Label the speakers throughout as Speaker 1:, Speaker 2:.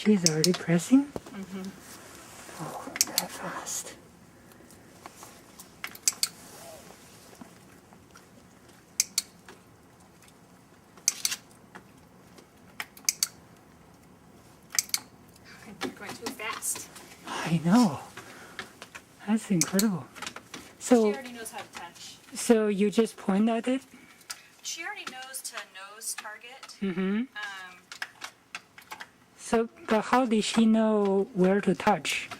Speaker 1: She's already pressing?
Speaker 2: Mm-hmm.
Speaker 1: Oh, that fast.
Speaker 2: You're going too fast.
Speaker 1: I know. That's incredible.
Speaker 2: She
Speaker 1: So,
Speaker 2: already knows how to touch.
Speaker 1: so you just point at it?
Speaker 2: She already knows to nose target.
Speaker 1: Mm-hmm. So, but how did she know where to touch?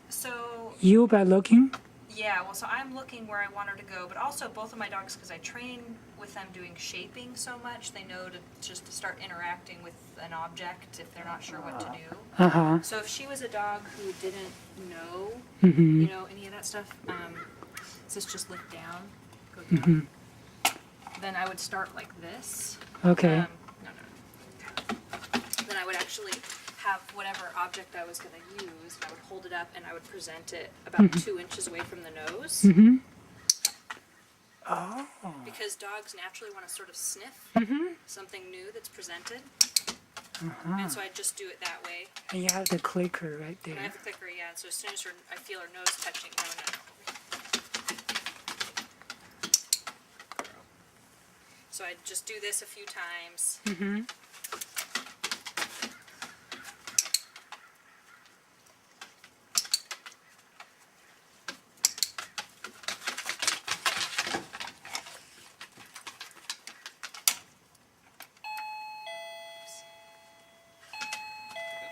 Speaker 2: So,
Speaker 1: You by looking?
Speaker 2: yeah, well, so I'm looking where I want her to go, but also both of my dogs, because I train with them doing shaping so much, they know to just to start interacting with an object if they're not sure what to do.
Speaker 1: Uh-huh.
Speaker 2: So if she was a dog who didn't know,
Speaker 1: Mm-hmm.
Speaker 2: you know, any of that stuff, is this just lift down, go down, then I would start like this.
Speaker 1: Okay.
Speaker 2: No. Then I would actually have whatever object I was going to use, and I would hold it up and I would present it about 2 inches away from the nose.
Speaker 1: Mm-hmm. Oh.
Speaker 2: Because dogs naturally want to sort of sniff something new that's presented.
Speaker 1: Uh-huh.
Speaker 2: And so I just do it that way.
Speaker 1: And you have the clicker right
Speaker 2: And I
Speaker 1: there.
Speaker 2: have the clicker, yeah. So as soon as I feel her nose touching, no. So I just do this a few times.
Speaker 1: Mm-hmm.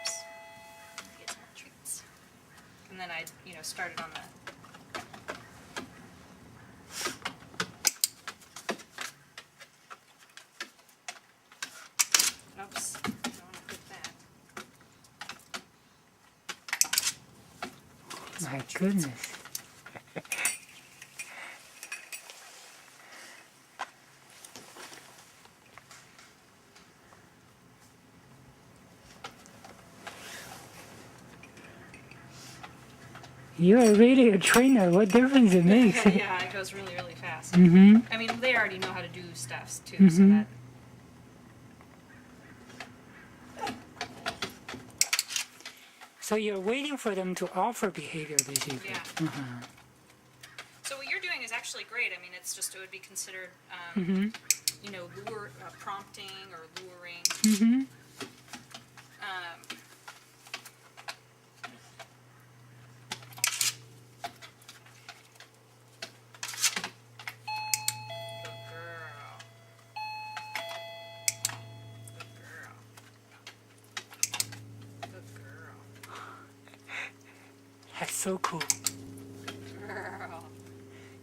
Speaker 2: Oops. Get some more treats. And then I, started on the. Oops. Don't want to put that.
Speaker 1: My goodness. You are really a trainer. What difference it makes?
Speaker 2: Yeah, it goes really, really fast.
Speaker 1: Mm-hmm.
Speaker 2: I mean, they already know how to do stuffs too, so that.
Speaker 1: So you're waiting for them to offer behavior, basically.
Speaker 2: Yeah.
Speaker 1: Uh-huh.
Speaker 2: So what you're doing is actually great. I mean, it would be considered, lure, prompting or luring.
Speaker 1: Mm-hmm.
Speaker 2: Good girl. Good girl.
Speaker 1: That's so cool.
Speaker 2: Girl.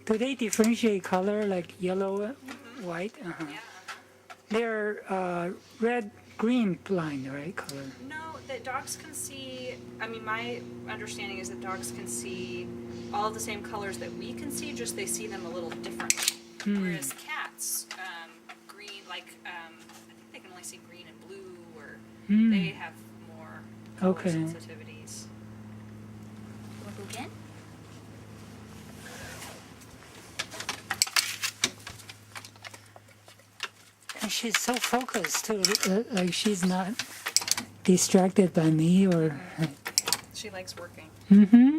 Speaker 1: Do they differentiate color like yellow, white? Uh-huh.
Speaker 2: Yeah.
Speaker 1: They're red, green blind, right? Color.
Speaker 2: No, that dogs can see. I mean, my understanding is that dogs can see all of the same colors that we can see, just they see them a little differently. Whereas cats, green, I think they can only see green and blue, or they have more color sensitivities. Want to go again?
Speaker 1: And she's so focused too. Like she's not distracted by me or.
Speaker 2: She likes working.
Speaker 1: Mm-hmm.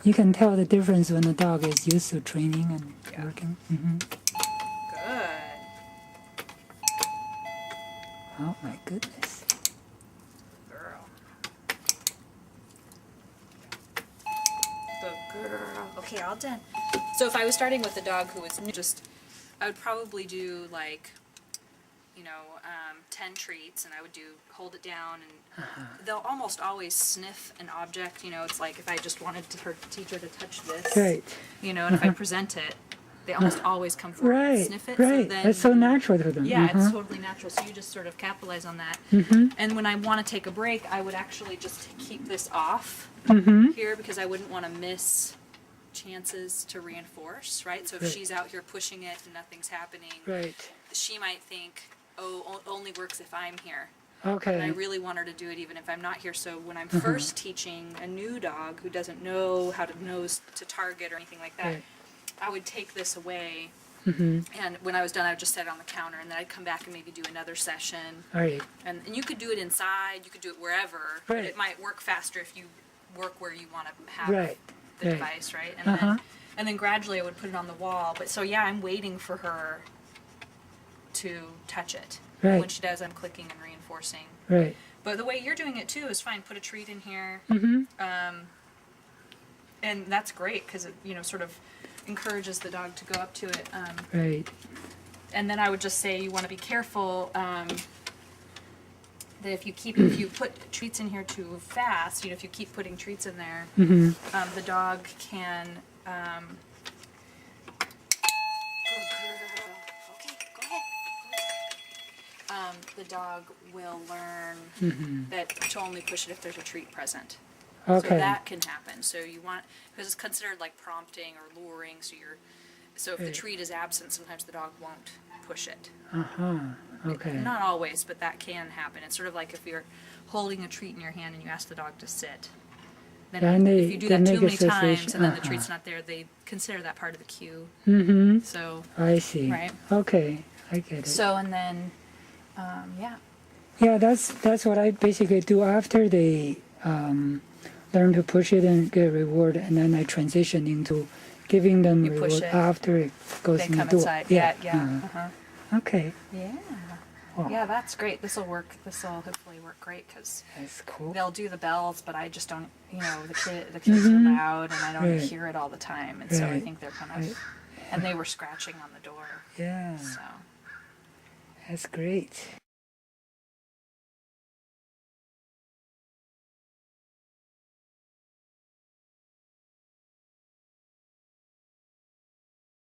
Speaker 1: You can tell the difference when the dog is used to training and working. Mm-hmm.
Speaker 2: Good.
Speaker 1: Oh my goodness.
Speaker 2: Girl. Good girl. Okay, all done. So if I was starting with a dog who was new, I would probably do 10 treats, and I would hold it down, and they'll almost always sniff an object. It's like if I just wanted her teacher to touch this,
Speaker 1: Right.
Speaker 2: and if I present it, they almost always come forward and sniff it.
Speaker 1: Right.
Speaker 2: So then,
Speaker 1: That's so natural to them.
Speaker 2: yeah, it's totally natural. So you just sort of capitalize on that. And when I want to take a break, I would actually just keep this off here, because I wouldn't want to miss chances to reinforce, right? So if she's out here pushing it and nothing's happening,
Speaker 1: Right.
Speaker 2: she might think, oh, only works if I'm here.
Speaker 1: Okay.
Speaker 2: And I really want her to do it even if I'm not here. So when I'm first teaching a new dog who doesn't know how to nose to target or anything like that,
Speaker 1: Right.
Speaker 2: I would take this away And when I was done, I would just set it on the counter, and then I'd come back and maybe do another session.
Speaker 1: Right.
Speaker 2: And you could do it inside, you could do it wherever, but
Speaker 1: Right.
Speaker 2: it might work faster if you work where you want to have
Speaker 1: Right.
Speaker 2: the
Speaker 1: Right.
Speaker 2: device, right? And then gradually I would put it on the wall. But so yeah, I'm waiting for her to touch it.
Speaker 1: Right.
Speaker 2: When she does, I'm clicking and reinforcing.
Speaker 1: Right.
Speaker 2: But the way you're doing it too is fine. Put a treat in here. And that's great because it, sort of encourages the dog to go up to it.
Speaker 1: Right.
Speaker 2: And then I would just say you want to be careful that if you put treats in here too fast, if you keep putting treats in there, the dog can. Okay, go ahead. The dog will learn that to only push it if there's a treat present.
Speaker 1: Okay.
Speaker 2: So that can happen. So you want, because it's considered like prompting or luring. So if the
Speaker 1: Right.
Speaker 2: treat is absent, sometimes the dog won't push it.
Speaker 1: Okay.
Speaker 2: Not always, but that can happen. It's sort of like if you're holding a treat in your hand and you ask the dog to sit. Then
Speaker 1: And
Speaker 2: if you do that
Speaker 1: make
Speaker 2: too many
Speaker 1: association-
Speaker 2: times and then the treat's not there, they consider that part of the cue. So,
Speaker 1: I see.
Speaker 2: Right.
Speaker 1: Okay. I get it.
Speaker 2: so and then, yeah.
Speaker 1: Yeah, that's what I basically do after they learn to push it and get reward, and then I transition into giving them
Speaker 2: You push
Speaker 1: reward
Speaker 2: it,
Speaker 1: after it goes
Speaker 2: They
Speaker 1: in the
Speaker 2: come
Speaker 1: door.
Speaker 2: inside.
Speaker 1: Yeah.
Speaker 2: Yeah.
Speaker 1: Okay.
Speaker 2: Yeah.
Speaker 1: Wow.
Speaker 2: Yeah, that's great. This will work. This will hopefully work great because
Speaker 1: That's cool.
Speaker 2: they'll do the bells, but I just don't. The kids are loud, and I don't
Speaker 1: Right.
Speaker 2: hear it all the time, and so I
Speaker 1: Right.
Speaker 2: think they're kind of. And they were scratching on the door,
Speaker 1: Yeah.
Speaker 2: so.
Speaker 1: That's great.